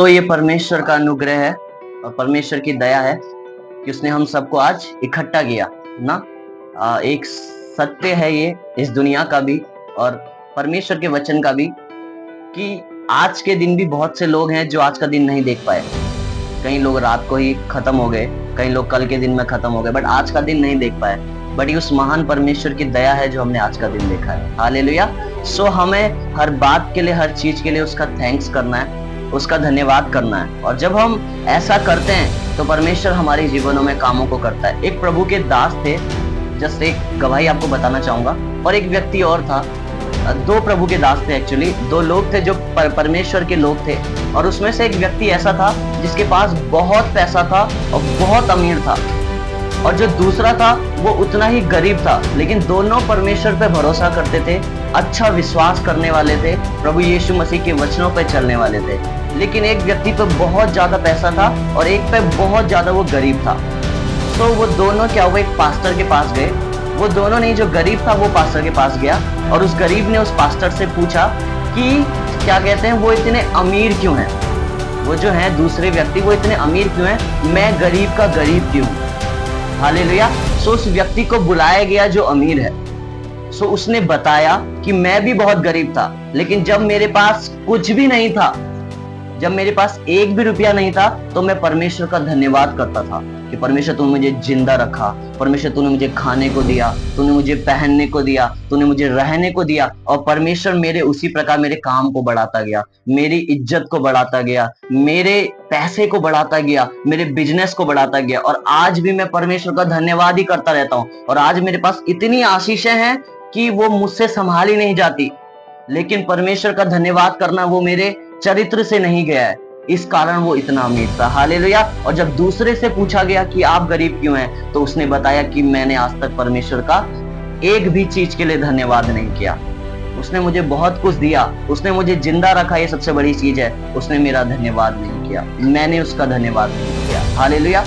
ये परमेश्वर का अनुग्रह है और परमेश्वर की दया है कि उसने हम सबको आज इकट्ठा किया ना। एक सत्य है ये इस दुनिया का भी और परमेश्वर के वचन का भी कि आज के दिन भी बहुत से लोग हैं जो आज का दिन नहीं देख पाए। कई लोग रात को ही खत्म हो गए, कई लोग कल के दिन में खत्म हो गए, बट आज का दिन नहीं देख पाए। बट ये उस महान परमेश्वर की दया है जो हमने आज का दिन देखा है। हालेलुया। हमें हर बात के लिए, हर चीज के लिए उसका थैंक्स करना है, उसका धन्यवाद करना है। और जब हम ऐसा करते हैं तो परमेश्वर हमारे जीवनों में कामों को करता है। एक प्रभु के दास थे, जस्ट एक गवाही आपको बताना चाहूंगा, और एक व्यक्ति और था। दो प्रभु के दास थे, एक्चुअली दो लोग थे जो परमेश्वर के लोग थे। और उसमें से एक व्यक्ति ऐसा था जिसके पास बहुत पैसा था और बहुत अमीर था, और जो दूसरा था वो उतना ही गरीब था। लेकिन दोनों परमेश्वर पे भरोसा करते थे, अच्छा विश्वास करने वाले थे, प्रभु यीशु मसीह के वचनों पे चलने वाले थे। लेकिन एक व्यक्ति पे बहुत ज्यादा पैसा था और एक पे बहुत ज्यादा वो गरीब था। तो वो दोनों क्या हुआ, एक पास्टर के पास गए। वो दोनों नहीं, जो गरीब था वो पास्टर के पास गया और उस गरीब ने उस पास्टर से पूछा कि क्या कहते हैं, वो इतने अमीर क्यों हैं, वो जो है दूसरे व्यक्ति वो इतने अमीर क्यों हैं, मैं गरीब का गरीब क्यों। हालेलुया। उस व्यक्ति को बुलाया गया जो अमीर है। उसने बताया कि मैं भी बहुत गरीब था, लेकिन जब मेरे पास कुछ भी नहीं था, जब मेरे पास एक भी रुपया नहीं था, तो मैं परमेश्वर का धन्यवाद करता था कि परमेश्वर तूने मुझे जिंदा रखा, परमेश्वर तूने मुझे खाने को दिया, तूने मुझे पहनने को दिया, तूने मुझे रहने को दिया। और परमेश्वर मेरे उसी प्रकार मेरे काम को बढ़ाता गया, मेरी इज्जत को बढ़ाता गया, मेरे पैसे को बढ़ाता गया, मेरे बिजनेस को बढ़ाता गया। और आज भी मैं परमेश्वर का धन्यवाद ही करता रहता हूँ। और आज मेरे पास इतनी आशीषें हैं कि वो मुझसे संभाली नहीं जाती। लेकिन परमेश्वर का धन्यवाद करना वो मेरे चरित्र से नहीं गया है, इस कारण वो इतना अमीर था। हालेलुया। और जब दूसरे से पूछा गया कि आप गरीब क्यों हैं, तो उसने बताया कि मैंने आज तक परमेश्वर का एक भी चीज के लिए धन्यवाद नहीं किया। उसने मुझे बहुत कुछ दिया, उसने मुझे जिंदा रखा, ये सबसे बड़ी चीज है, उसने मेरा धन्यवाद नहीं किया, मैंने उसका धन्यवाद नहीं किया। हालेलुया।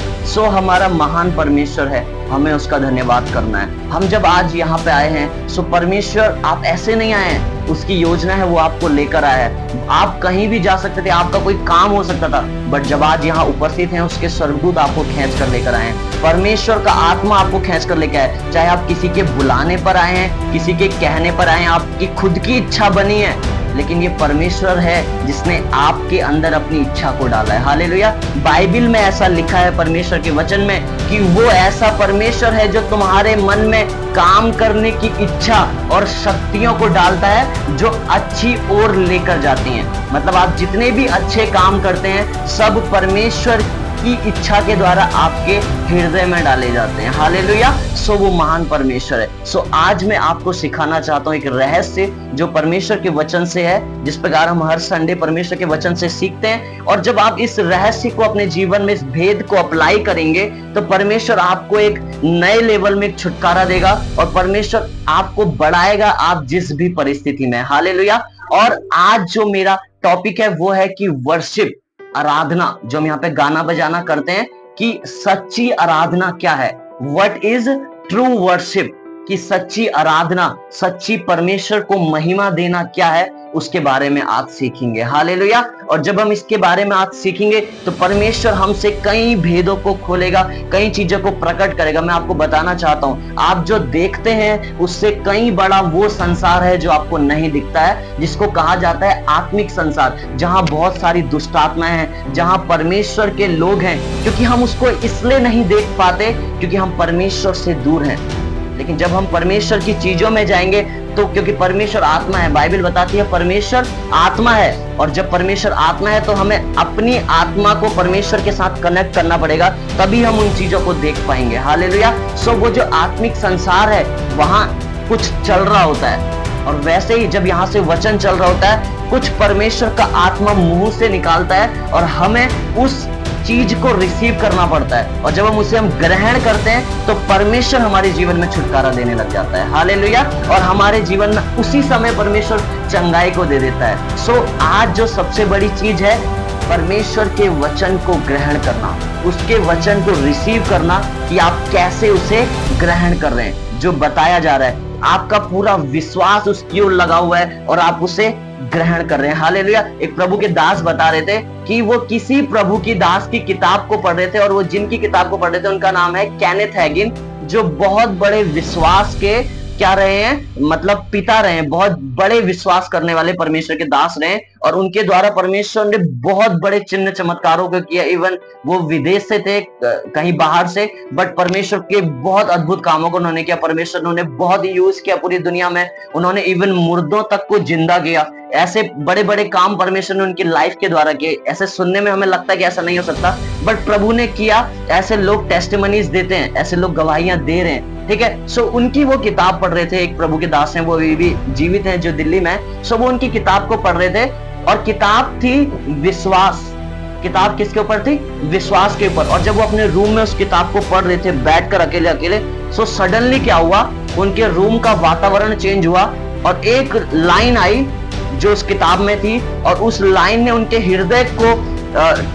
हमारा महान परमेश्वर है, हमें उसका धन्यवाद करना है। हम जब आज यहाँ पे आए हैं, परमेश्वर आप ऐसे नहीं आए हैं, उसकी योजना है वो आपको लेकर आया है। आप कहीं भी जा सकते थे, आपका कोई काम हो सकता था, बट जब आज यहाँ उपस्थित हैं, उसके स्वर्गदूत आपको खींच कर लेकर आए हैं। परमेश्वर का आत्मा आपको खींच कर लेकर आए। चाहे आप किसी के बुलाने पर आए हैं, किसी के कहने पर आए हैं, आपकी खुद की इच्छा बनी है, लेकिन ये परमेश्वर है जिसने आपके अंदर अपनी इच्छा को डाला है। हालेलुया। बाइबल में ऐसा लिखा है परमेश्वर के वचन में कि वो ऐसा परमेश्वर है जो तुम्हारे मन में काम करने की इच्छा और शक्तियों को डालता है जो अच्छी ओर लेकर जाती हैं। मतलब आप जितने भी अच्छे काम करते हैं, सब परमेश्वर की इच्छा के द्वारा आपके हृदय में डाले जाते हैं। हालेलुया। वो महान परमेश्वर है। आज मैं आपको सिखाना चाहता हूँ एक रहस्य जो परमेश्वर के वचन से है, जिस प्रकार हम हर संडे परमेश्वर के वचन से सीखते हैं। और जब आप इस रहस्य को अपने जीवन में, इस भेद को अप्लाई करेंगे, तो परमेश्वर आपको एक नए लेवल में छुटकारा देगा और परमेश्वर आपको बढ़ाएगा आप जिस भी परिस्थिति में। हालेलुया। और आज जो मेरा टॉपिक है वो है कि वर्शिप, आराधना, जो हम यहाँ पे गाना बजाना करते हैं, कि सच्ची आराधना क्या है, व्हाट इज ट्रू वर्शिप, कि सच्ची आराधना, सच्ची परमेश्वर को महिमा देना क्या है, उसके बारे में आज सीखेंगे। हालेलुया। और जब हम इसके बारे में आज सीखेंगे तो परमेश्वर हमसे कई भेदों को खोलेगा, कई चीजों को प्रकट करेगा। मैं आपको बताना चाहता हूं, आप जो देखते हैं उससे कई बड़ा वो संसार है जो आपको नहीं दिखता है, जिसको कहा जाता है आत्मिक संसार, जहां बहुत सारी दुष्ट आत्माएं हैं, जहां परमेश्वर के लोग हैं। क्योंकि हम उसको इसलिए नहीं देख पाते क्योंकि हम परमेश्वर से दूर हैं। लेकिन जब हम परमेश्वर की चीजों में जाएंगे तो, क्योंकि परमेश्वर आत्मा है, बाइबल बताती है परमेश्वर आत्मा है, और जब परमेश्वर आत्मा है तो हमें अपनी आत्मा को परमेश्वर के साथ कनेक्ट करना पड़ेगा, तभी हम उन चीजों को देख पाएंगे। हालेलुया। वो जो आत्मिक संसार है वहां कुछ चल रहा होता है, और वैसे ही जब यहाँ से वचन चल रहा होता है, कुछ परमेश्वर का आत्मा मुंह से निकालता है और हमें उस चीज को रिसीव करना पड़ता है। और जब हम उसे ग्रहण करते हैं तो परमेश्वर हमारे जीवन में छुटकारा देने लग जाता है। हालेलुया। और हमारे जीवन में उसी समय परमेश्वर चंगाई को दे देता है। आज जो सबसे बड़ी चीज है, परमेश्वर के वचन को ग्रहण करना, उसके वचन को रिसीव करना, कि आप कैसे उसे ग्रहण कर रहे हैं। जो बताया जा रहा है, आपका पूरा विश्वास उसकी ओर लगा हुआ है और आप उसे ग्रहण कर रहे हैं। हालेलुया। एक प्रभु के दास बता रहे थे कि वो किसी प्रभु की दास की किताब को पढ़ रहे थे, और वो जिनकी किताब को पढ़ रहे थे उनका नाम है केनेथ हैगिन, जो बहुत बड़े विश्वास के क्या रहे हैं, मतलब पिता रहे हैं, बहुत बड़े विश्वास करने वाले परमेश्वर के दास रहे हैं, और उनके द्वारा परमेश्वर ने बहुत बड़े चिन्ह चमत्कारों को किया। इवन वो विदेश से थे, कहीं बाहर से, बट परमेश्वर के बहुत अद्भुत कामों को उन्होंने किया। परमेश्वर ने उन्हें बहुत यूज किया पूरी दुनिया में। उन्होंने इवन मुर्दों तक को जिंदा किया। ऐसे बड़े बड़े काम परमेश्वर ने उनकी लाइफ के द्वारा किए। ऐसे सुनने में हमें लगता है कि ऐसा नहीं हो सकता, बट प्रभु ने किया। ऐसे लोग टेस्टिमनीज देते हैं, ऐसे लोग गवाहियां दे रहे हैं, ठीक है। सो उनकी वो किताब पढ़ रहे थे। एक प्रभु के दास हैं, वो अभी भी जीवित हैं, जो दिल्ली में। सो वो उनकी किताब को पढ़ रहे थे, और किताब थी विश्वास। किताब किसके ऊपर थी? विश्वास के ऊपर। और जब वो अपने रूम में उस किताब को पढ़ रहे थे बैठकर अकेले अकेले, सो सडनली क्या हुआ, उनके रूम का वातावरण चेंज हुआ, और एक लाइन आई जो उस किताब में थी, और उस लाइन ने उनके हृदय को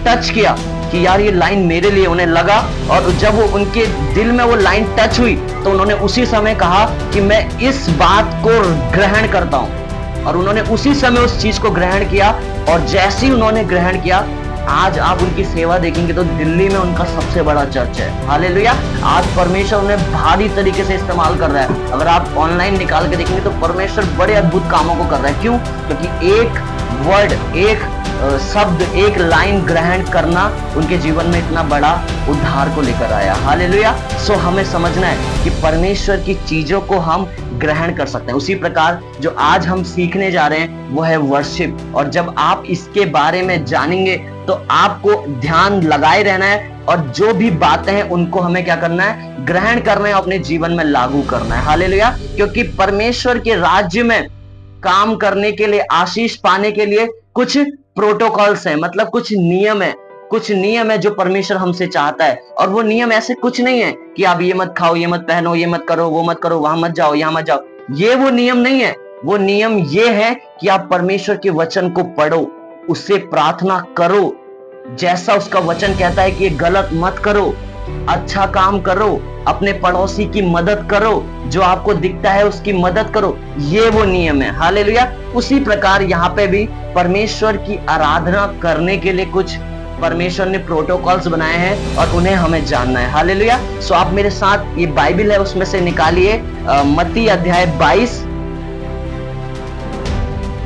टच किया कि यार ये लाइन मेरे लिए, उन्हें लगा। और जब वो उनके दिल में वो लाइन टच हुई, तो उन्होंने उसी समय कहा कि मैं इस बात को ग्रहण करता हूं, और उन्होंने उसी समय उस चीज को ग्रहण किया। और जैसे ही उन्होंने ग्रहण किया, आज आप उनकी सेवा देखेंगे तो दिल्ली में उनका सबसे बड़ा चर्च है। हालेलुया। आज परमेश्वर उन्हें भारी तरीके से इस्तेमाल कर रहा है। अगर आप ऑनलाइन निकाल के देखेंगे तो परमेश्वर बड़े अद्भुत कामों को कर रहा है। क्यों? क्योंकि एक वर्ड, एक शब्द, एक लाइन ग्रहण करना उनके जीवन में इतना बड़ा उद्धार को लेकर आया। हालेलुया। सो हमें समझना है कि परमेश्वर की चीजों को हम ग्रहण कर सकते हैं। उसी प्रकार जो आज हम सीखने जा रहे हैं वो है वर्शिप। और जब आप इसके बारे में जानेंगे तो आपको ध्यान लगाए रहना है, और जो भी बातें हैं उनको हमें क्या करना है? ग्रहण करना है, अपने जीवन में लागू करना है। हालेलुया। क्योंकि परमेश्वर के राज्य में काम करने के लिए, आशीष पाने के लिए कुछ प्रोटोकॉल्स हैं, मतलब कुछ नियम है। कुछ नियम है जो परमेश्वर हमसे चाहता है। और वो नियम ऐसे कुछ नहीं है कि आप ये मत खाओ, ये मत पहनो, ये मत करो, वो मत करो, वहां मत जाओ, यहां मत जाओ। ये वो नियम नहीं है। वो नियम ये है कि आप परमेश्वर के वचन को पढ़ो, उससे प्रार्थना करो, जैसा उसका वचन कहता है कि ये गलत मत करो, अच्छा काम करो, अपने पड़ोसी की मदद करो, जो आपको दिखता है उसकी मदद करो। ये वो नियम है। हालेलुया। उसी प्रकार यहाँ पे भी परमेश्वर की आराधना करने के लिए कुछ परमेश्वर ने प्रोटोकॉल्स बनाए हैं, और उन्हें हमें जानना है। हालेलुया। सो आप मेरे साथ ये बाइबल है, उसमें से निकालिए मत्ती अध्याय 22।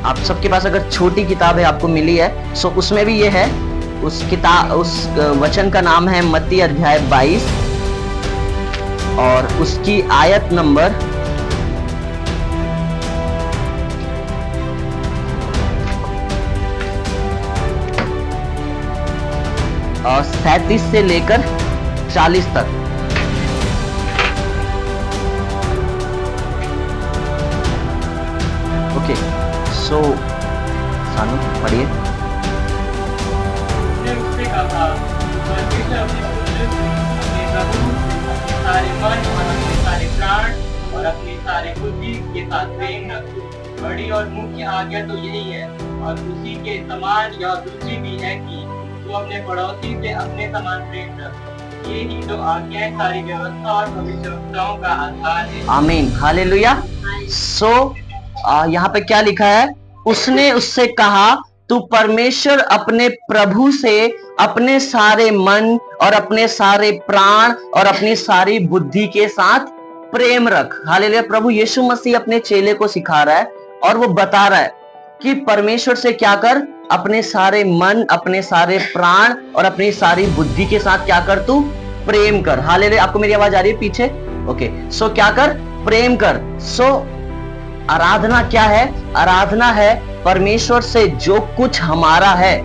आप सबके पास अगर छोटी किताब है आपको मिली है, सो उसमें भी ये है। उस वचन का नाम है मत्ती अध्याय 22, और उसकी आयत नंबर 37 से लेकर 40 तक। ओके, सो सानू पढ़िए। सारे मन और अपने सारे प्राण और अपने सारे बुद्धि के साथ प्रेम रखो। बड़ी और मुख्य आज्ञा तो यही है, और उसी के समान या दूसरी भी है कि तू अपने पड़ोसी से अपने समान प्रेम रख। ये ही तो आज्ञाएं सारी व्यवस्था और भविष्यवक्ताओं का आधार है। आमीन। हालेलुया। सो यहाँ पे क्या लिखा है? उसने उससे कहा, तू परमेश्वर अपने प्रभु से अपने सारे मन और अपने सारे प्राण और अपनी सारी बुद्धि के साथ प्रेम रख। हालेलुया। प्रभु यीशु मसीह अपने चेले को सिखा रहा है, और वो बता रहा है कि परमेश्वर से क्या कर? अपने सारे मन, अपने सारे प्राण और अपनी सारी बुद्धि के साथ क्या कर? तू प्रेम कर। हालेलुया। आपको मेरी आवाज आ रही है पीछे? ओके। सो क्या कर? प्रेम कर। सो आराधना क्या है? आराधना है परमेश्वर से जो कुछ हमारा है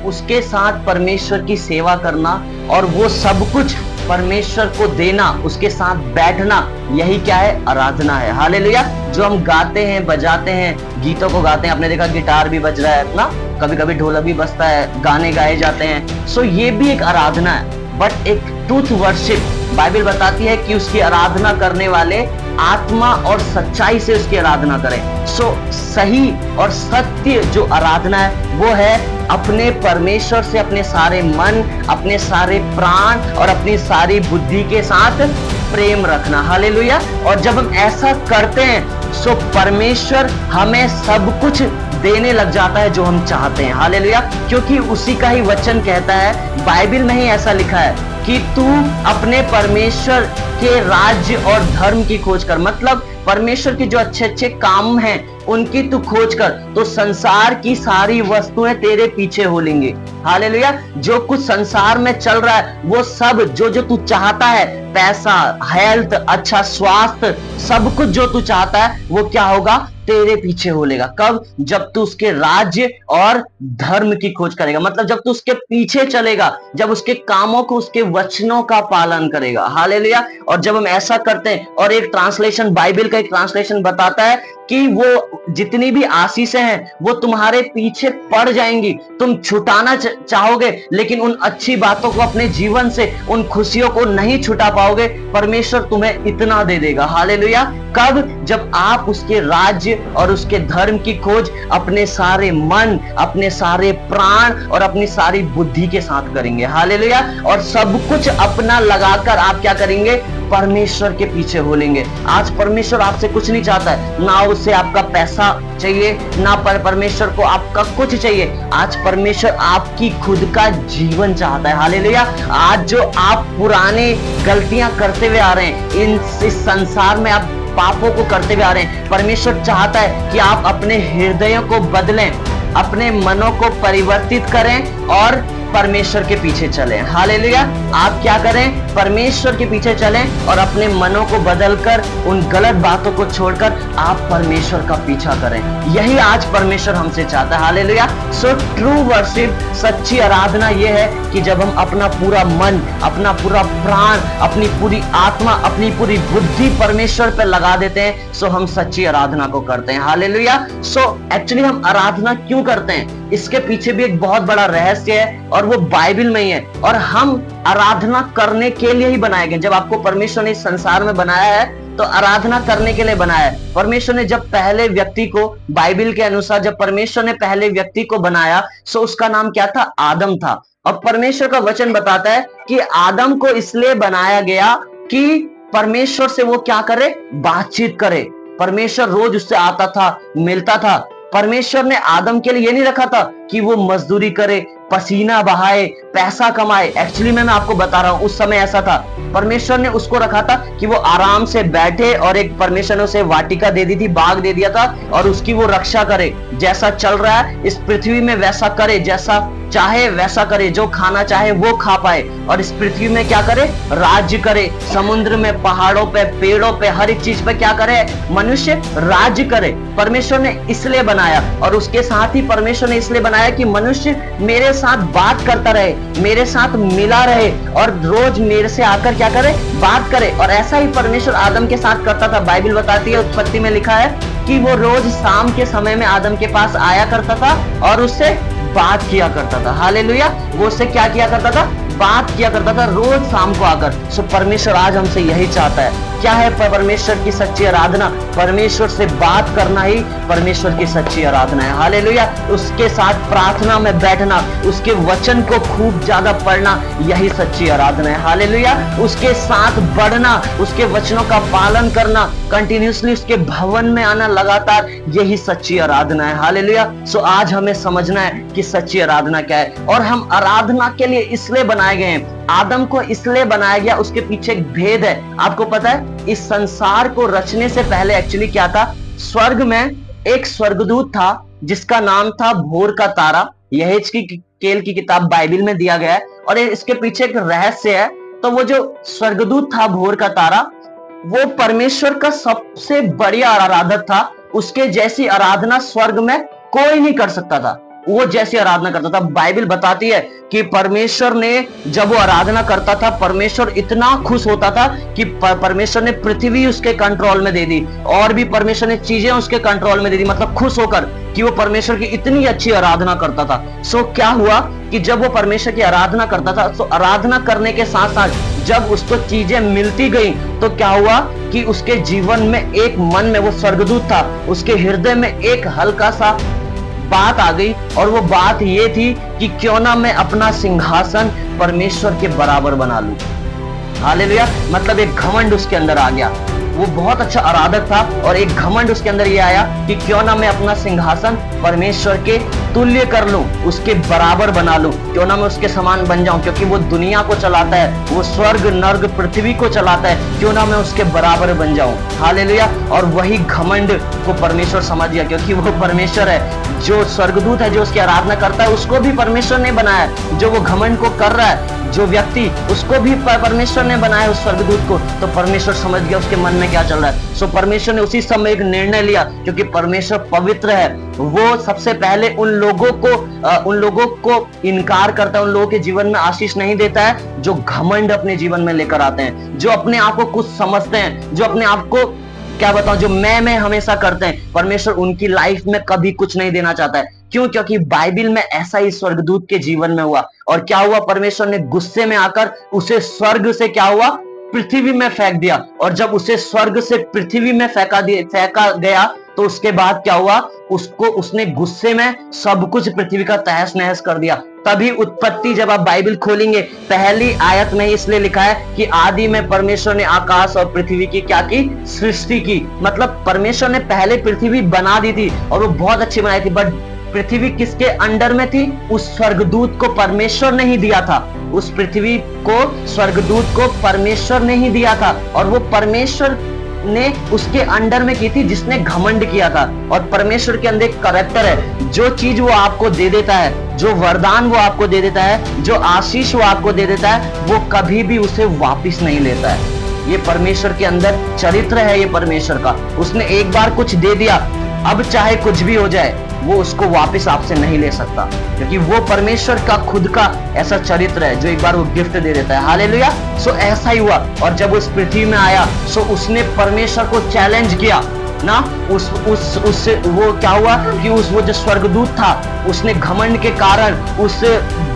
उसके साथ परमेश्वर की सेवा करना, और वो सब कुछ परमेश्वर को देना, उसके साथ बैठना। यही क्या है? आराधना है। हालेलुया। जो हम गाते हैं, बजाते हैं, गीतों को गाते हैं, आपने देखा गिटार भी बज रहा है ना, कभी कभी ढोलक भी बजता है, गाने गाए जाते हैं। सो ये भी एक आराधना है, बट एक ट्रूथ वर्शिप बाइबल बताती है कि उसकी आराधना करने वाले आत्मा और सच्चाई से उसकी आराधना करें। सो सही और सत्य जो आराधना है वो है अपने परमेश्वर से अपने सारे मन, अपने सारे प्राण और अपनी सारी बुद्धि के साथ प्रेम रखना। हालेलुया। और जब हम ऐसा करते हैं सो परमेश्वर हमें सब कुछ देने लग जाता है जो हम चाहते हैं। हालेलुया। क्योंकि उसी का ही वचन कहता है, बाइबल में ही ऐसा लिखा है कि तू अपने परमेश्वर के राज्य और धर्म की खोज कर। मतलब परमेश्वर के जो अच्छे अच्छे काम हैं उनकी तू खोज कर, तो संसार की सारी वस्तुएं तेरे पीछे हो लेंगे। हालेलुया। जो कुछ संसार में चल रहा है वो सब जो जो तू चाहता है, पैसा, हेल्थ, अच्छा स्वास्थ्य, सब कुछ जो तू चाहता है वो क्या होगा, तेरे पीछे हो लेगा। कब? जब तू उसके राज्य और धर्म की खोज करेगा। मतलब जब तू उसके पीछे चलेगा, जब उसके कामों को, उसके वचनों का पालन करेगा। हालेलुया। और जब हम ऐसा करते हैं, और एक ट्रांसलेशन, बाइबल का एक ट्रांसलेशन बताता है कि वो जितनी भी आशीषें हैं वो तुम्हारे पीछे पड़ जाएंगी। तुम छुटाना चाहोगे लेकिन उन अच्छी बातों को अपने जीवन से, उन खुशियों को नहीं छुटा पाओगे। परमेश्वर तुम्हें इतना दे देगा। हालेलुया। कब? जब आप उसके राज्य और उसके धर्म की खोज अपने सारे मन, अपने सारे प्राण और अपनी सारी बुद्धि के साथ करेंगे। हालेलुया। और सब कुछ अपना लगाकर आप क्या करेंगे, परमेश्वर के पीछे हो लेंगे। आज परमेश्वर आपसे कुछ नहीं चाहता है, ना उसे आपका पैसा चाहिए, ना परमेश्वर को आपका कुछ चाहिए। आज परमेश्वर आपकी खुद का जीवन चाहता है। हालेलुया। आज जो आप पुराने गलतियां करते हुए आ रहे हैं, इस संसार में आप पापों को करते हुए आ रहे हैं, परमेश्वर चाहता है कि आप अपने हृदयों को बदलें, अपने मनों को परिवर्तित करें और परमेश्वर के पीछे चलें। हालेलुया। आप क्या करें, परमेश्वर के पीछे चलें और अपने मनों को बदलकर, उन गलत बातों को छोड़कर आप परमेश्वर का पीछा करें। यही आज परमेश्वर हमसे चाहता है। हालेलुया। सो ट्रू वर्शिप, सच्ची आराधना यह है कि जब हम अपना पूरा मन, अपना पूरा प्राण, अपनी पूरी आत्मा, अपनी पूरी बुद्धि परमेश्वर पर लगा देते हैं, सो हम सच्ची आराधना को करते हैं। हालेलुया। सो एक्चुअली हम आराधना क्यों करते हैं, इसके पीछे भी एक बहुत बड़ा रहस्य है और वो बाइबल में ही है। और हम आराधना करने के लिए ही बनाए गए। जब आपको परमेश्वर ने इस संसार में बनाया है तो आराधना करने के लिए बनाया है। परमेश्वर ने जब पहले व्यक्ति को, बाइबल के अनुसार जब परमेश्वर ने पहले व्यक्ति को बनाया, सो उसका नाम क्या था, आदम था। और परमेश्वर का वचन बताता है कि आदम को इसलिए बनाया गया कि परमेश्वर से वो क्या करे, बातचीत करे। परमेश्वर रोज उससे आता था, मिलता था। परमेश्वर ने आदम के लिए ये नहीं रखा था कि वो मजदूरी करे, पसीना बहाए, पैसा कमाए। एक्चुअली मैं आपको बता रहा हूं, उस समय ऐसा था। परमेश्वर ने उसको रखा था कि वो आराम से बैठे, और एक परमेश्वर ने उसे वाटिका दे दी थी, बाग दे दिया था, और उसकी वो रक्षा करे। जैसा चल रहा है इस पृथ्वी में वैसा करे, जैसा चाहे वैसा करे, जो खाना चाहे वो खा पाए, और इस पृथ्वी में क्या करे, राज्य करे। समुद्र में, पहाड़ों पे, पेड़ों पे, हर एक चीज पे क्या करे, मनुष्य राज्य करे। परमेश्वर ने इसलिए बनाया, और उसके साथ ही परमेश्वर ने इसलिए बनाया कि मनुष्य मेरे साथ बात करता रहे, मेरे साथ मिला रहे, और रोज मेरे से आकर क्या करे, बात करे। और ऐसा ही परमेश्वर आदम के साथ करता था। बाइबल बताती है, उत्पत्ति में लिखा है कि वो रोज शाम के समय में आदम के पास आया करता था और उससे बात किया करता था। हालेलुया। वो उससे क्या किया करता था, बात किया करता था, रोज शाम को आकर। सो परमेश्वर आज हमसे यही चाहता है। क्या है परमेश्वर की सच्ची आराधना? परमेश्वर से बात करना ही परमेश्वर की सच्ची आराधना है। हालेलुया। उसके साथ प्रार्थना में बैठना, उसके वचन को खूब ज्यादा पढ़ना, यही सच्ची आराधना है। हालेलुया। उसके साथ बढ़ना, उसके वचनों का पालन करना, कंटिन्यूसली उसके भवन में आना लगातार, यही सच्ची आराधना है। हालेलुया। सो आज हमें समझना है कि सच्ची आराधना क्या है, और हम आराधना के लिए इसलिए बनाए गए हैं। आदम को इसलिए बनाया गया, उसके पीछे एक भेद है। आपको पता है, इस संसार को रचने से पहले एक्चुअली क्या था, स्वर्ग में एक स्वर्गदूत था जिसका नाम था भोर का तारा। यहेजकेल की किताब बाइबल में दिया गया है, और इसके पीछे एक रहस्य है। तो वो जो स्वर्गदूत था भोर का तारा, वो परमेश्वर का सबसे बढ़िया आराधक था। उसके जैसी आराधना स्वर्ग में कोई नहीं कर सकता था। वो जैसी आराधना करता था। बाइबल बताती है कि परमेश्वर ने जब वो आराधना करता था, परमेश्वर इतना खुश होता था कि परमेश्वर ने पृथ्वी उसके कंट्रोल में दे दी, और भी परमेश्वर ने चीजें उसके कंट्रोल में दे दी। मतलब खुश होकर कि वो परमेश्वर की इतनी अच्छी आराधना करता था। सो क्या हुआ कि जब वो परमेश्वर की आराधना करता था, तो आराधना करने के साथ साथ जब उसको चीजें मिलती गई, तो क्या हुआ कि उसके जीवन में एक मन में, वो स्वर्गदूत था, उसके हृदय में एक हल्का सा बात आ गई, और वो बात ये थी कि क्यों ना मैं अपना सिंहासन परमेश्वर के बराबर बना लूं। हालेलुया। मतलब एक घमंड उसके अंदर आ गया। वो बहुत अच्छा आराधक था और एक घमंड उसके अंदर ये आया कि क्यों ना मैं अपना सिंहासन परमेश्वर के तुल्य कर लूं, उसके बराबर बना लूं, क्यों ना मैं उसके समान बन जाऊं, क्योंकि वो दुनिया को चलाता है, वो स्वर्ग नर्क पृथ्वी को चलाता है, क्यों ना मैं उसके बराबर बन जाऊं। हालेलुया। और वही घमंड को परमेश्वर समझ गया, क्योंकि वो परमेश्वर है। जो स्वर्गदूत है जो उसकी आराधना करता है उसको भी परमेश्वर ने बनाया, जो वो घमंड को कर रहा है जो व्यक्ति, उसको भी परमेश्वर ने बनाया उस स्वर्गदूत को। तो परमेश्वर समझ गया उसके मन में क्या चल रहा है। सो परमेश्वर ने उसी समय एक निर्णय लिया, क्योंकि परमेश्वर पवित्र है, वो सबसे पहले उन लोगों को इनकार करता है, उन लोगों के जीवन में आशीष नहीं देता है जो घमंड अपने जीवन में लेकर आते हैं, जो अपने आप को कुछ समझते हैं, जो अपने आप को क्या बताऊं, जो मैं हमेशा करते हैं। परमेश्वर उनकी लाइफ में कभी कुछ नहीं देना चाहता है। क्यों? क्योंकि बाइबल में ऐसा ही स्वर्गदूत के जीवन में हुआ। और क्या हुआ? परमेश्वर ने गुस्से में आकर उसे स्वर्ग से क्या हुआ? पृथ्वी में फेंक दिया। और जब उसे स्वर्ग से पृथ्वी में फेंका गया तो उसके बाद क्या हुआ? उसने गुस्से में सब कुछ पृथ्वी का तहस नहस कर दिया। तभी उत्पत्ति, जब आप बाइबल खोलेंगे, पहली आयत में इसलिए लिखा है कि आदि में परमेश्वर ने आकाश और पृथ्वी की क्या की? सृष्टि की। मतलब परमेश्वर ने पहले पृथ्वी बना दी थी और वो बहुत अच्छी बनाई थी, बट पृथ्वी किसके अंडर में थी? उस स्वर्गदूत को परमेश्वर ने ही दिया था। उस पृथ्वी को स्वर्गदूत को परमेश्वर ने ही दिया था, और वो परमेश्वर ने उसके अंडर में की थी जिसने घमंड किया था। और परमेश्वर के अंदर एक कैरेक्टर है, जो चीज वो आपको दे देता है, जो वरदान वो आपको दे देता है, जो आशीष वो आपको दे देता है, वो कभी भी उसे वापस नहीं लेता है। ये परमेश्वर के अंदर चरित्र है, ये परमेश्वर का। उसने एक बार कुछ दे दिया, अब चाहे कुछ भी हो जाए वो उसको वापस आपसे नहीं ले सकता, क्योंकि वो परमेश्वर का खुद का ऐसा चरित्र है जो एक बार वो गिफ्ट दे देता है। हालेलुया। सो ऐसा ही हुआ। और जब उस पृथ्वी में आया सो उसने परमेश्वर को चैलेंज किया ना। उससे वो क्या हुआ कि वो जो स्वर्गदूत था उसने घमंड के कारण उस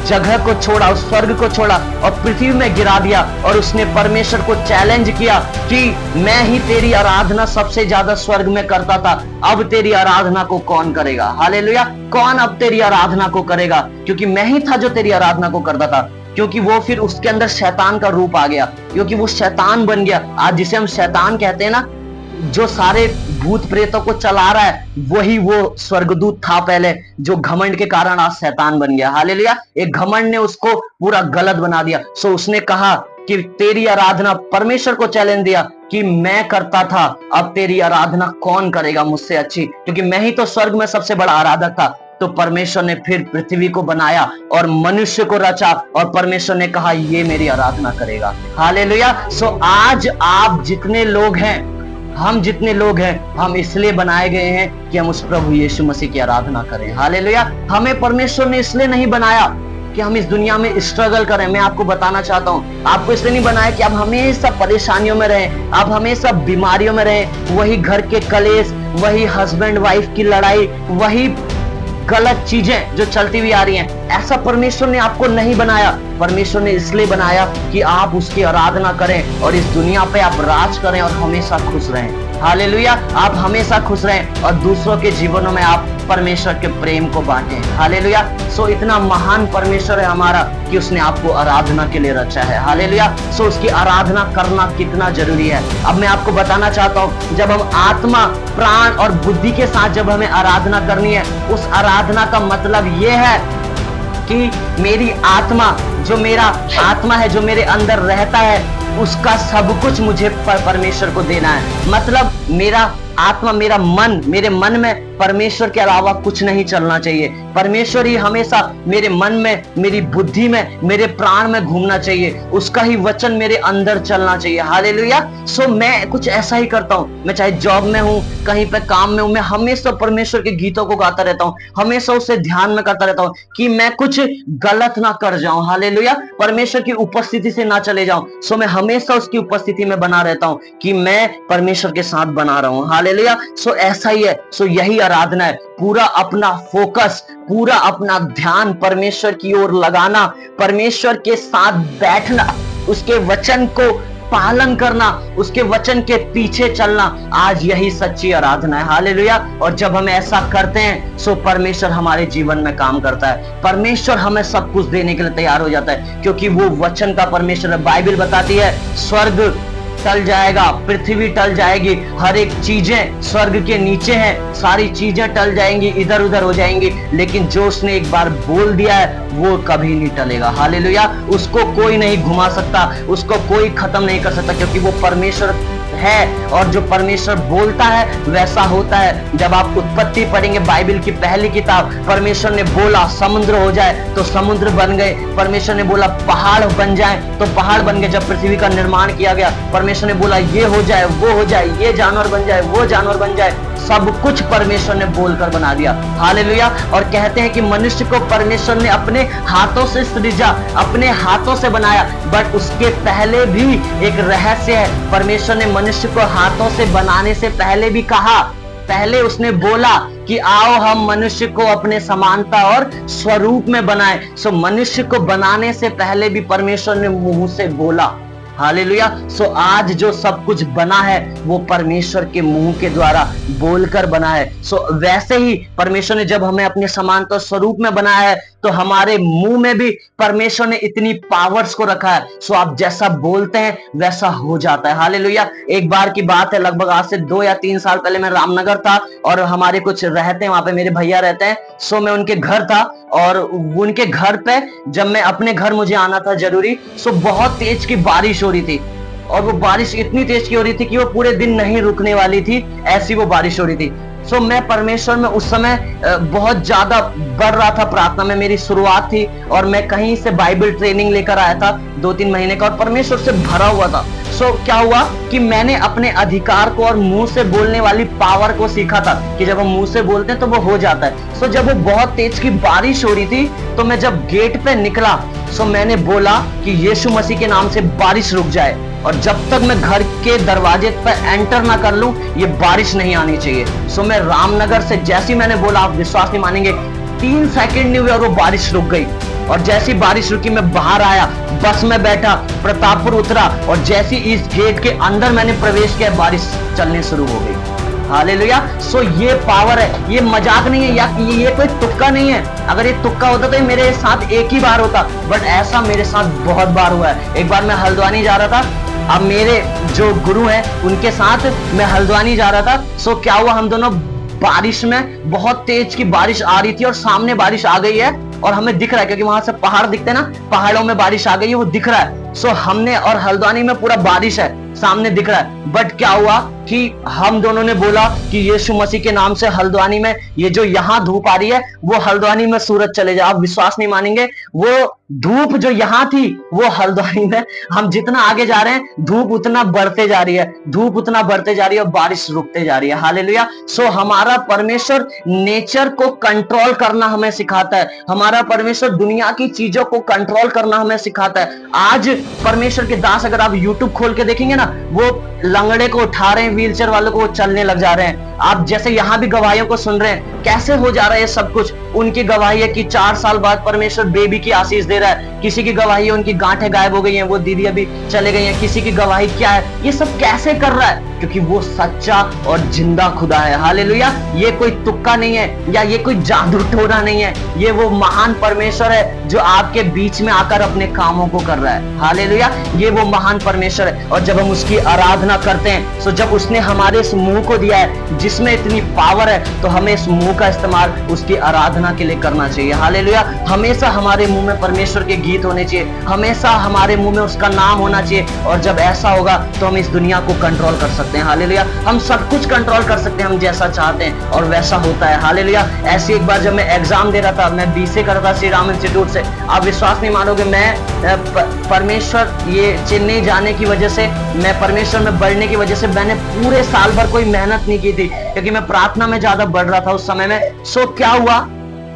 जगह को छोड़ा, उस स्वर्ग को छोड़ा और पृथ्वी में गिरा दिया। और उसने परमेश्वर को चैलेंज किया कि मैं ही तेरी आराधना सबसे ज्यादा स्वर्ग में करता था, अब तेरी आराधना को कौन करेगा? हालेलुया। कौन अब तेरी आराधना को करेगा? क्योंकि मैं ही था जो तेरी आराधना को करता था। क्योंकि वो फिर उसके अंदर शैतान का रूप आ गया, क्योंकि वो शैतान बन गया। आज जिसे हम शैतान कहते हैं ना, जो सारे भूत प्रेतों को चला रहा है, वही वो स्वर्गदूत था पहले, जो घमंड के कारण आज शैतान बन गया। हालेलुया। एक घमंड ने उसको पूरा गलत बना दिया। सो उसने कहा कि तेरी आराधना, परमेश्वर को चैलेंज दिया कि मैं करता था, अब तेरी आराधना कौन करेगा मुझसे अच्छी, क्योंकि मैं ही तो स्वर्ग में सबसे बड़ा आराधक था। तो परमेश्वर ने फिर पृथ्वी को बनाया और मनुष्य को रचा, और परमेश्वर ने कहा ये मेरी आराधना करेगा। हालेलुया। सो आज आप जितने लोग हैं, हम जितने लोग हैं, हम इसलिए बनाए गए हैं कि हम उस प्रभु यीशु मसीह की आराधना करें। हालेलुया। हमें परमेश्वर ने इसलिए नहीं बनाया कि हम इस दुनिया में स्ट्रगल करें। मैं आपको बताना चाहता हूं, आपको इसलिए नहीं बनाया कि आप हमेशा परेशानियों में रहें, आप हमेशा बीमारियों में रहें, वही घर के कलेश, वही हस्बैंड वाइफ की लड़ाई, वही गलत चीजें जो चलती हुई आ रही हैं। ऐसा परमेश्वर ने आपको नहीं बनाया। परमेश्वर ने इसलिए बनाया कि आप उसकी आराधना करें और इस दुनिया पे आप राज करें और हमेशा खुश रहें। हालेलुया। आप हमेशा खुश रहें और दूसरों के जीवनों में आप परमेश्वर के प्रेम को बांटें। हालेलुया। सो इतना महान परमेश्वर है हमारा कि उसने आपको आराधना के लिए रचा है। हालेलुया। सो उसकी आराधना करना कितना जरूरी है, अब मैं आपको बताना चाहता हूँ। जब हम आत्मा, प्राण और बुद्धि के साथ जब हमें आराधना करनी है, उस आराधना का मतलब ये है कि मेरी आत्मा, जो मेरा आत्मा है, जो मेरे अंदर रहता है, उसका सब कुछ मुझे परमेश्वर को देना है। मतलब मेरा आत्मा, मेरा मन, मेरे मन में परमेश्वर के अलावा कुछ नहीं चलना चाहिए। परमेश्वर ही हमेशा मेरे मन में, मेरी बुद्धि में, मेरे प्राण में घूमना चाहिए। उसका ही वचन मेरे अंदर चलना चाहिए। हालेलुया। सो मैं कुछ ऐसा ही करता हूँ। मैं चाहे जॉब में हूँ, कहीं पे काम में हूँ, मैं हमेशा परमेश्वर के गीतों को गाता रहता हूँ, हमेशा उसे ध्यान में करता रहता हूँ कि मैं कुछ गलत ना कर जाऊं। हालेलुया। परमेश्वर की उपस्थिति से ना चले जाऊं। सो मैं हमेशा उसकी उपस्थिति में बना रहता हूँ कि मैं परमेश्वर के साथ बना रहा हूँ। हालेलुया। सो ऐसा ही है। सो यही आराधना है, पूरा अपना फोकस, पूरा अपना ध्यान परमेश्वर की ओर लगाना, परमेश्वर के साथ बैठना, उसके वचन को पालन करना, उसके वचन के पीछे चलना। आज यही सच्ची आराधना है। हालेलुया। और जब हम ऐसा करते हैं सो परमेश्वर हमारे जीवन में काम करता है। परमेश्वर हमें सब कुछ देने के लिए तैयार हो जाता है, क्योंकि वो वचन का परमेश्वर है। बाइबल बताती है स्वर्ग टल जाएगा, पृथ्वी टल जाएगी, हर एक चीजें स्वर्ग के नीचे हैं, सारी चीजें टल जाएंगी, इधर उधर हो जाएंगी, लेकिन जो उसने एक बार बोल दिया है वो कभी नहीं टलेगा। हालेलुया। उसको कोई नहीं घुमा सकता, उसको कोई खत्म नहीं कर सकता, क्योंकि वो परमेश्वर है और जो परमेश्वर बोलता है वैसा होता है। जब आप उत्पत्ति पढ़ेंगे, बाइबल की पहली किताब, परमेश्वर ने बोला समुद्र हो जाए तो समुद्र बन गए, परमेश्वर ने बोला पहाड़ बन जाए तो पहाड़ बन गए। जब पृथ्वी का निर्माण किया गया, परमेश्वर ने बोला ये हो जाए, वो हो जाए, ये जानवर बन जाए, वो जानवर बन जाए, सब कुछ परमेश्वर ने बोलकर बना दिया। हालेलुया। और कहते हैं कि मनुष्य को परमेश्वर ने अपने हाथों से सृजा, अपने हाथों से बनाया, बट उसके पहले भी एक रहस्य है। परमेश्वर ने मनुष्य को हाथों से बनाने से पहले भी कहा, पहले उसने बोला कि आओ हम मनुष्य को अपने समानता और स्वरूप में बनाएं। सो मनुष्य को बनाने से पहले भी परमेश्वर ने मुंह से बोला। हालेलुया। सो आज जो सब कुछ बना है वो परमेश्वर के मुंह के द्वारा बोलकर बना है। सो वैसे ही परमेश्वर ने जब हमें अपने समानता स्वरूप में बनाया है तो हमारे मुंह में भी परमेश्वर ने इतनी पावर्स को रखा है। सो आप जैसा बोलते हैं वैसा हो जाता है। हालेलुया। एक बार की बात है, लगभग आज से 2 या 3 साल पहले मैं रामनगर था और हमारे कुछ रहते हैं वहां पे, मेरे भैया रहते हैं। सो मैं उनके घर था और उनके घर पे जब मैं अपने घर मुझे आना था जरूरी, सो बहुत तेज की बारिश हो रही थी और वो बारिश इतनी तेज की हो रही थी कि वो पूरे दिन नहीं रुकने वाली थी, ऐसी वो बारिश हो रही थी। सो मैं परमेश्वर में उस समय बहुत ज्यादा बढ़ रहा था प्रार्थना में, मेरी शुरुआत थी और मैं कहीं से बाइबल ट्रेनिंग लेकर आया था 2-3 महीने का और परमेश्वर से भरा हुआ था। सो क्या हुआ कि मैंने अपने अधिकार को और मुंह से बोलने वाली पावर को सीखा था कि जब हम मुंह से बोलते हैं तो वो हो जाता है। सो जब वो बहुत तेज की बारिश हो रही थी तो मैं जब गेट पे निकला, सो मैंने बोला कि यीशु मसीह के नाम से बारिश रुक जाए, और जब तक मैं घर के दरवाजे पर एंटर ना कर लूं ये बारिश नहीं आनी चाहिए। सो मैं रामनगर से जैसे मैंने बोला, आप विश्वास नहीं मानेंगे, 3 सेकंड नहीं हुए और वो बारिश रुक गई। और जैसी बारिश रुकी मैं बाहर आया, बस में बैठा, प्रतापपुर उतरा और जैसी इस गेट के अंदर मैंने प्रवेश किया बारिश चलनी शुरू हो गई। हालेलुया। सो ये पावर है, ये मजाक नहीं है या ये कोई तुक्का नहीं है। अगर ये तुक्का होता तो ये मेरे साथ एक ही बार होता, बट ऐसा मेरे साथ बहुत बार हुआ है। एक बार मैं हल्द्वानी जा रहा था, अब मेरे जो गुरु हैं उनके साथ मैं हल्द्वानी जा रहा था। सो क्या हुआ, हम दोनों बारिश में, बहुत तेज की बारिश आ रही थी और सामने बारिश आ गई है और हमें दिख रहा है क्योंकि वहां से पहाड़ दिखते हैं ना, पहाड़ों में बारिश आ गई है, वो दिख रहा है। सो हमने, और हल्द्वानी में पूरा बारिश है, सामने दिख रहा है, बट क्या हुआ कि हम दोनों ने बोला कि यीशु मसीह के नाम से हल्द्वानी में ये जो यहाँ धूप आ रही है वो हल्द्वानी में सूरज चले जाए। आप विश्वास नहीं मानेंगे, वो धूप जो यहाँ थी वो हल्द्वानी में, हम जितना आगे जा रहे हैं धूप उतना बढ़ते जा रही है, धूप उतना बढ़ते जा रही है और बारिश रुकते जा रही है। हालेलुया। सो हमारा परमेश्वर नेचर को कंट्रोल करना हमें सिखाता है, हमारा परमेश्वर दुनिया की चीजों को कंट्रोल करना हमें सिखाता है। आज परमेश्वर के दास, अगर आप यूट्यूब खोल के देखेंगे ना, वो लंगड़े को उठा रहे हैं, व्हीलचेयर वालों को चलने लग जा रहे हैं। आप जैसे यहाँ भी गवाहियों को सुन रहे हैं, कैसे हो जा रहा है ये सब कुछ। उनकी गवाही है कि 4 साल बाद परमेश्वर बेबी की आशीष दे रहा है, किसी की गवाही है उनकी गांठें गायब हो गई हैं, वो दीदी अभी चले गई हैं, किसी की गवाही क्या है, ये सब कैसे कर रहा है, क्योंकि वो सच्चा और जिंदा खुदा है। हालेलुया। ये कोई तुक्का नहीं है या ये कोई जादू टोना नहीं है, ये वो महान परमेश्वर है जो आपके बीच में आकर अपने कामों को कर रहा है। हालेलुया। ये वो महान परमेश्वर है और जब हम उसकी आराधना करते हैं, तो जब उसने हमारे इस मुंह को दिया है जिसमें इतनी पावर है, तो हमें इस मुंह का इस्तेमाल उसकी आराधना के लिए करना चाहिए। हालेलुया। हमेशा हमारे मुंह में परमेश्वर के गीत होने चाहिए, हमेशा हमारे मुंह में उसका नाम होना चाहिए, और जब ऐसा होगा तो हम इस दुनिया को कंट्रोल कर सकते हैं। हालेलुया। हम सब कुछ कंट्रोल कर सकते हैं, हम जैसा चाहते हैं और वैसा होता है। हालेलुया। ऐसी एक बार जब मैं एग्जाम दे रहा था, मैं BCA कर रहा था श्री राम इंस्टीट्यूट से, आप विश्वास नहीं मानोगे, मैं परमेश्वर ये चेन्नई जाने की वजह से, मैं परमेश्वर में बढ़ने की वजह से मैंने पूरे साल भर कोई मेहनत नहीं की थी क्योंकि मैं प्रार्थना में ज्यादा बढ़ रहा था उस समय में। सो क्या हुआ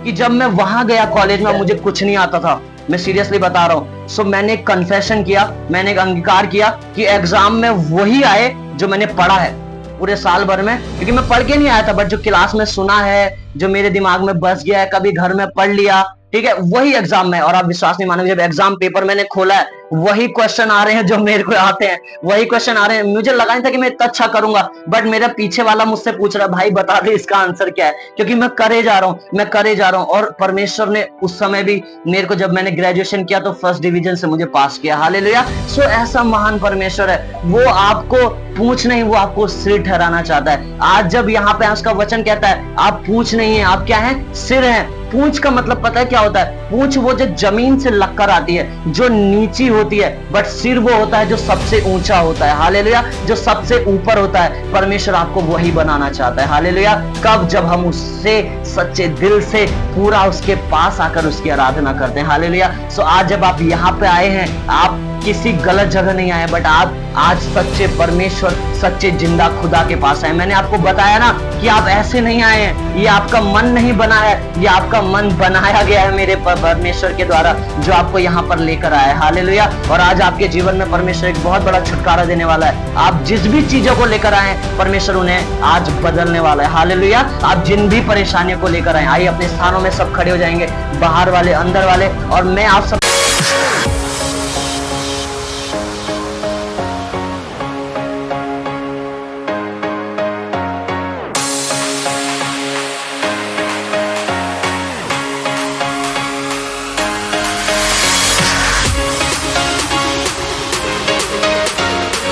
कि जब मैं वहां गया कॉलेज में, मुझे कुछ नहीं आता था, मैं सीरियसली बता रहा हूँ। सो मैंने एक कन्फेशन किया, मैंने एक अंगीकार किया कि एग्जाम में वही आए जो मैंने पढ़ा है पूरे साल भर में, क्योंकि मैं पढ़ के नहीं आया था, बट जो क्लास में सुना है, जो मेरे दिमाग में बस गया है, कभी घर में पढ़ लिया, ठीक है, वही एग्जाम में। और आप विश्वास नहीं मानोगे, जब एग्जाम पेपर मैंने खोला है, वही क्वेश्चन आ रहे हैं जो मेरे को आते हैं, वही क्वेश्चन आ रहे हैं। मुझे लगा नहीं था कि मैं इतना अच्छा करूंगा, बट मेरा पीछे वाला मुझसे पूछ रहा है भाई बता दे इसका आंसर क्या है, क्योंकि मैं करे जा रहा हूँ, मैं करे जा रहा हूँ। और परमेश्वर ने उस समय भी मेरे को, जब मैंने ग्रेजुएशन किया तो फर्स्ट डिवीजन से मुझे पास किया। हालेलुया। सो ऐसा महान परमेश्वर है, वो आपको पूछ नहीं, वो आपको सिर ठहराना चाहता है। आज जब यहाँ पे उसका वचन कहता है आप पूछ नहीं है, आप क्या है, सिर हैं। पूंछ का मतलब पता है क्या होता है? पूंछ वो जो जमीन से लगकर आती है, जो नीची होती है, बट सिर वो होता है जो सबसे ऊंचा होता है। हालेलुया। जो सबसे ऊपर होता है। परमेश्वर आपको वही बनाना चाहता है। हालेलुया। कब? जब हम उससे सच्चे दिल से पूरा उसके पास आकर उसकी आराधना करते हैं। हालेलुया। सो आज जब आप यहाँ पे आए हैं, आप किसी गलत जगह नहीं आए, बट आप आज सच्चे परमेश्वर, सच्चे जिंदा खुदा के पास आए। मैंने आपको बताया ना कि आप ऐसे नहीं आए हैं, ये आपका मन नहीं बना है, ये आपका मन बनाया गया है मेरे परमेश्वर के द्वारा, जो आपको यहाँ पर लेकर आया है। हालेलुया। और आज आपके जीवन में परमेश्वर एक बहुत बड़ा छुटकारा देने वाला है। आप जिस भी चीजों को लेकर आए हैं, परमेश्वर उन्हें आज बदलने वाला है। हालेलुया। आप जिन भी परेशानियों को लेकर आए, आइए अपने स्थानों में सब खड़े हो जाएंगे, बाहर वाले, अंदर वाले, और मैं आप सब